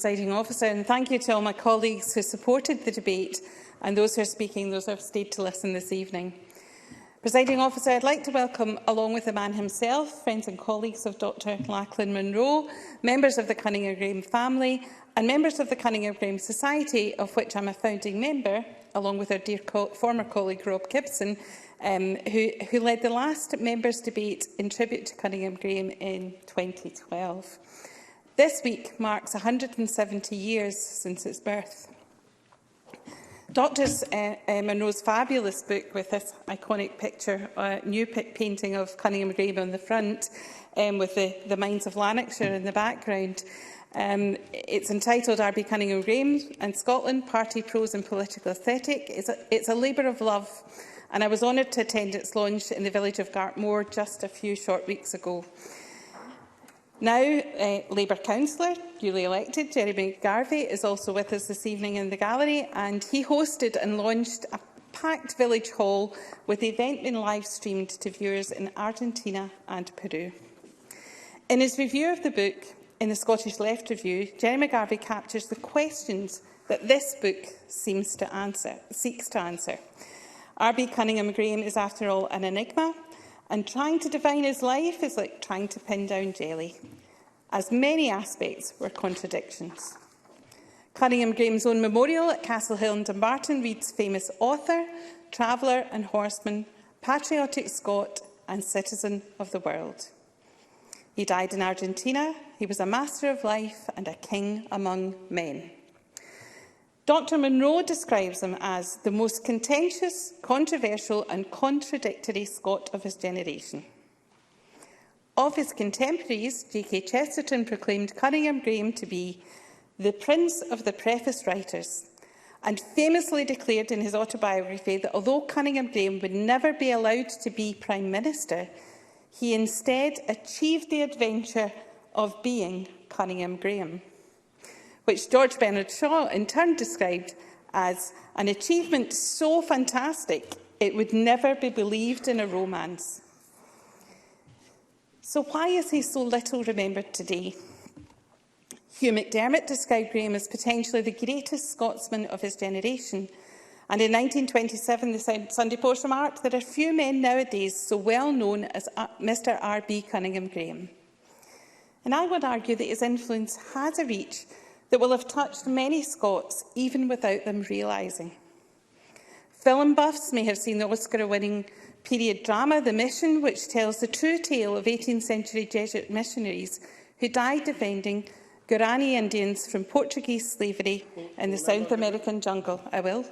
Presiding Officer, and thank you to all my colleagues who supported the debate and those who are speaking, those who have stayed to listen this evening. Presiding Officer, I'd like to welcome, along with the man himself, friends and colleagues of Dr Lachlan Munro, members of the Cunninghame Grahame family and members of the Cunninghame Grahame Society, of which I'm a founding member, along with our dear former colleague Rob Gibson, who led the last members' debate in tribute to Cunninghame Grahame in 2012. This week marks 170 years since its birth. Dr Munro's fabulous book with this iconic picture, new painting of Cunninghame Grahame on the front, with the Mines of Lanarkshire in the background. It's entitled RB Cunninghame Grahame and Scotland, Party, Prose and Political Aesthetic. It's a labour of love, and I was honoured to attend its launch in the village of Gartmore just a few short weeks ago. Now, Labour councillor, duly elected, Jeremy Garvey, is also with us this evening in the gallery, and he hosted and launched a packed village hall with the event being live-streamed to viewers in Argentina and Peru. In his review of the book, in the Scottish Left Review, Jeremy Garvey captures the questions that this book seeks to answer. RB Cunninghame Grahame is, after all, an enigma, and trying to define his life is like trying to pin down jelly, as many aspects were contradictions. Cunninghame Grahame's own memorial at Castle Hill in Dumbarton reads famous author, traveller and horseman, patriotic Scot and citizen of the world. He died in Argentina. He was a master of life and a king among men. Dr Munro describes him as the most contentious, controversial and contradictory Scot of his generation. Of his contemporaries, J.K. Chesterton proclaimed Cunninghame Grahame to be the prince of the preface writers, and famously declared in his autobiography that although Cunninghame Grahame would never be allowed to be Prime Minister, he instead achieved the adventure of being Cunninghame Grahame, which George Bernard Shaw in turn described as an achievement so fantastic it would never be believed in a romance. So why is he so little remembered today? Hugh McDermott described Grahame as potentially the greatest Scotsman of his generation, and in 1927 the Sunday Post remarked there are few men nowadays so well known as Mr RB Cunninghame Grahame. And I would argue that his influence has a reach that will have touched many Scots, even without them realising. Film buffs may have seen the Oscar-winning period drama The Mission, which tells the true tale of 18th century Jesuit missionaries who died defending Guarani Indians from Portuguese slavery in the South American jungle. I will.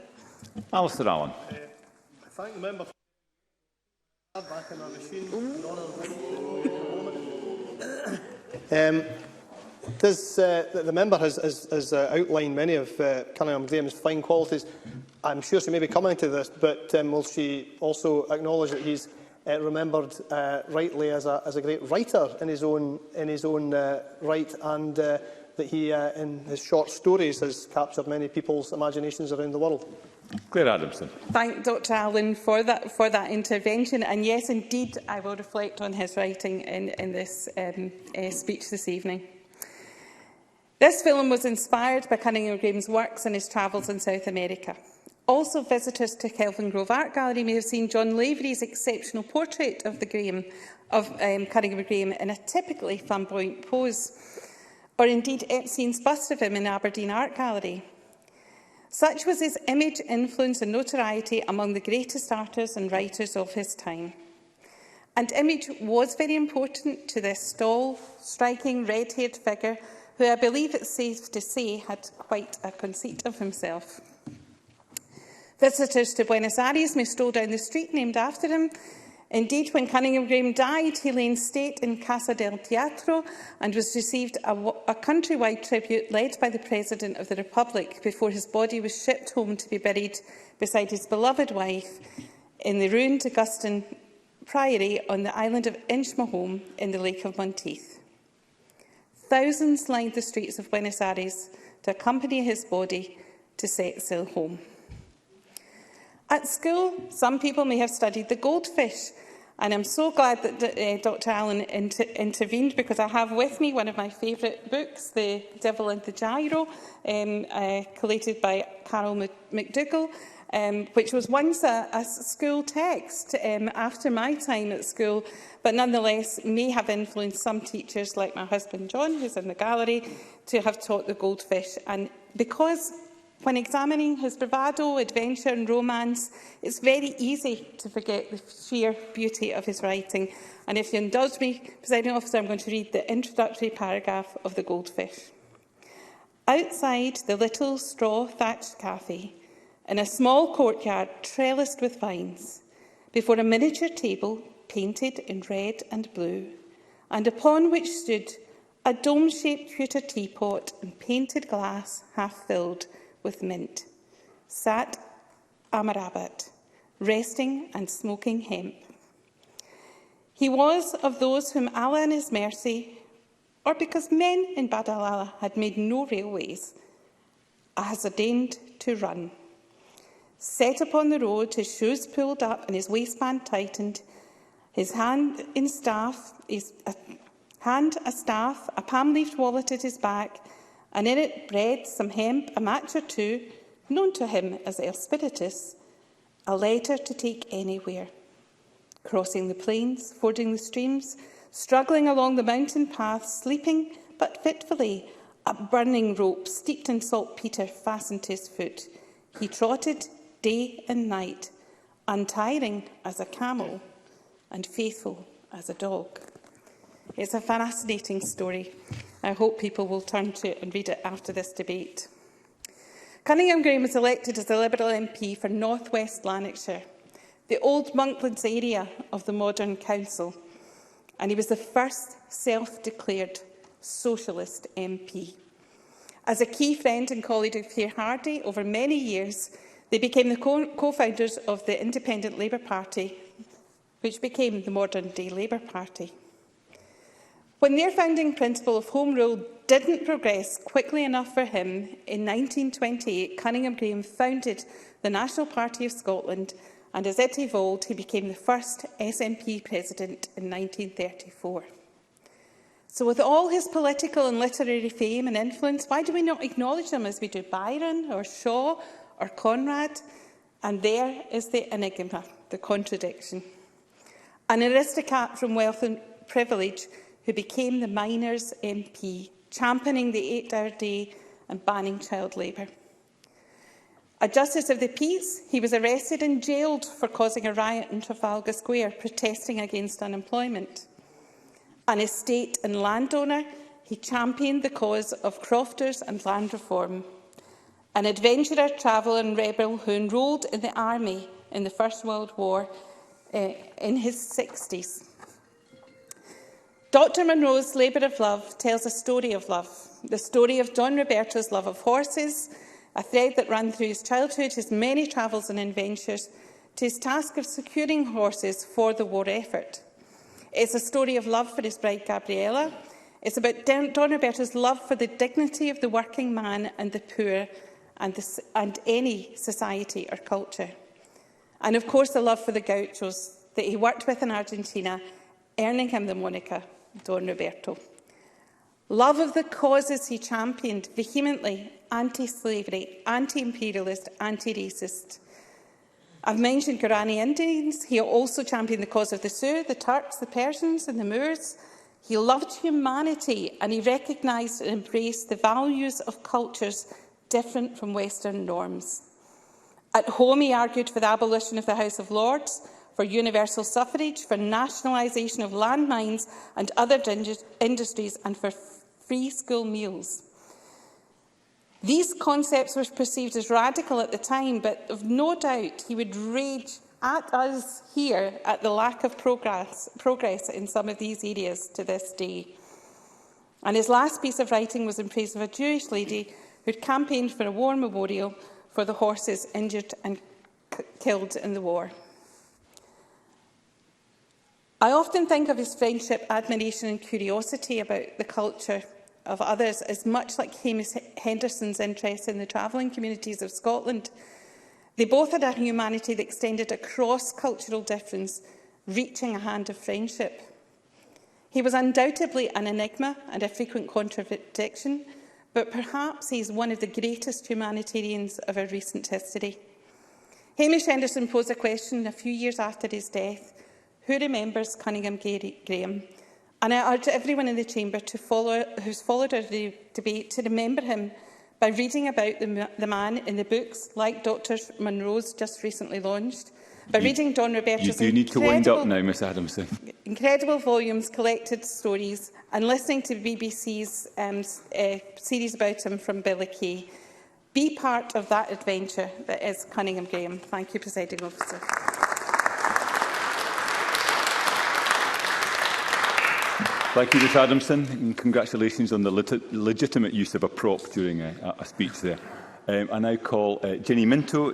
Alistair Allen. I thank the member for back in our machine. The member has outlined many of Cunninghame Grahame's fine qualities. I'm sure she may be coming to this, but will she also acknowledge that he's remembered rightly as a great writer in his own right, and that he, in his short stories, has captured many people's imaginations around the world? Claire Adamson. Thank Dr Allen for that intervention, and yes, indeed, I will reflect on his writing in this speech this evening. This film was inspired by Cunninghame Grahame's works and his travels in South America. Also, visitors to Kelvingrove Art Gallery may have seen John Lavery's exceptional portrait of Cunninghame Grahame in a typically flamboyant pose, or indeed Epstein's bust of him in Aberdeen Art Gallery. Such was his image, influence and notoriety among the greatest artists and writers of his time. And image was very important to this tall, striking, red-haired figure, who I believe it's safe to say had quite a conceit of himself. Visitors to Buenos Aires may stroll down the street named after him. Indeed, when Cunninghame Grahame died, he lay in state in Casa del Teatro and was received a countrywide tribute led by the President of the Republic before his body was shipped home to be buried beside his beloved wife in the ruined Augustan Priory on the island of Inchmahome in the Lake of Monteith. Thousands lined the streets of Buenos Aires to accompany his body to set sail home. At school, some people may have studied the goldfish, And I'm so glad that Dr Allen intervened, because I have with me one of my favourite books, The Devil and the Gyro, collated by Carol McDougall, which was once a school text after my time at school, but nonetheless may have influenced some teachers, like my husband John, who's in the gallery, to have taught the goldfish. And because when examining his bravado, adventure and romance, it's very easy to forget the sheer beauty of his writing. And if you indulge me, Presiding Officer, I'm going to read the introductory paragraph of The Goldfish. Outside the little straw-thatched cafe, in a small courtyard trellised with vines, before a miniature table painted in red and blue, and upon which stood a dome-shaped pewter teapot and painted glass half-filled with mint, sat Amarabat, resting and smoking hemp. He was of those whom Allah in his mercy, or because men in Badalala had made no railways, has ordained to run. Set upon the road, his shoes pulled up and his waistband tightened, his hand a staff, a palm-leafed wallet at his back, and in it bread, some hemp, a match or two, known to him as El Spiritus, a letter to take anywhere. Crossing the plains, fording the streams, struggling along the mountain paths, sleeping but fitfully, a burning rope steeped in saltpetre fastened to his foot. He trotted day and night, untiring as a camel and faithful as a dog. It's a fascinating story. I hope people will turn to it and read it after this debate. Cunninghame Grahame was elected as a Liberal MP for North West Lanarkshire, the old Monklands area of the modern council, and he was the first self-declared socialist MP. As a key friend and colleague of Keir Hardie over many years, they became the co-founders of the Independent Labour Party, which became the modern-day Labour Party. When their founding principle of Home Rule didn't progress quickly enough for him, in 1928, Cunninghame Grahame founded the National Party of Scotland, and as it evolved, he became the first SNP president in 1934. So with all his political and literary fame and influence, why do we not acknowledge him as we do Byron or Shaw or Conrad? And there is the enigma, the contradiction. An aristocrat from wealth and privilege who became the miners' MP, championing the 8-hour day and banning child labour. A Justice of the Peace, he was arrested and jailed for causing a riot in Trafalgar Square, protesting against unemployment. An estate and landowner, he championed the cause of crofters and land reform. An adventurer, traveller and rebel who enrolled in the army in the First World War in his 60s. Dr Munro's Labour of Love tells a story of love, the story of Don Roberto's love of horses, a thread that ran through his childhood, his many travels and adventures, to his task of securing horses for the war effort. It's a story of love for his bride Gabriella. It's about Don Roberto's love for the dignity of the working man and the poor and any society or culture. And of course the love for the gauchos that he worked with in Argentina, earning him the moniker Don Roberto. Love of the causes he championed vehemently: anti-slavery, anti-imperialist, anti-racist. I've mentioned Guarani Indians. He also championed the cause of the Sioux, the Turks, the Persians and the Moors. He loved humanity and he recognised and embraced the values of cultures different from Western norms. At home, he argued for the abolition of the House of Lords, for universal suffrage, for nationalisation of landmines and other industries, and for free school meals. These concepts were perceived as radical at the time, but of no doubt he would rage at us here at the lack of progress in some of these areas to this day. And his last piece of writing was in praise of a Jewish lady who had campaigned for a war memorial for the horses injured and killed in the war. I often think of his friendship, admiration and curiosity about the culture of others as much like Hamish Henderson's interest in the travelling communities of Scotland. They both had a humanity that extended across cultural difference reaching a hand of friendship. He was undoubtedly an enigma and a frequent contradiction, but perhaps he is one of the greatest humanitarians of our recent history. Hamish Henderson posed a question a few years after his death: who remembers Cunninghame Grahame? And I urge everyone in the Chamber who's followed our debate to remember him by reading about the man in the books like Dr Munro's just recently launched, by reading Don Roberta's You do need to wind up now, Ms Adamson. Incredible volumes, collected stories, and listening to BBC's series about him from Billy Kay. Be part of that adventure that is Cunninghame Grahame. Thank you, Presiding Officer. Thank you, Ms Adamson, and congratulations on the legitimate use of a prop during a speech there. I now call Ginny Minto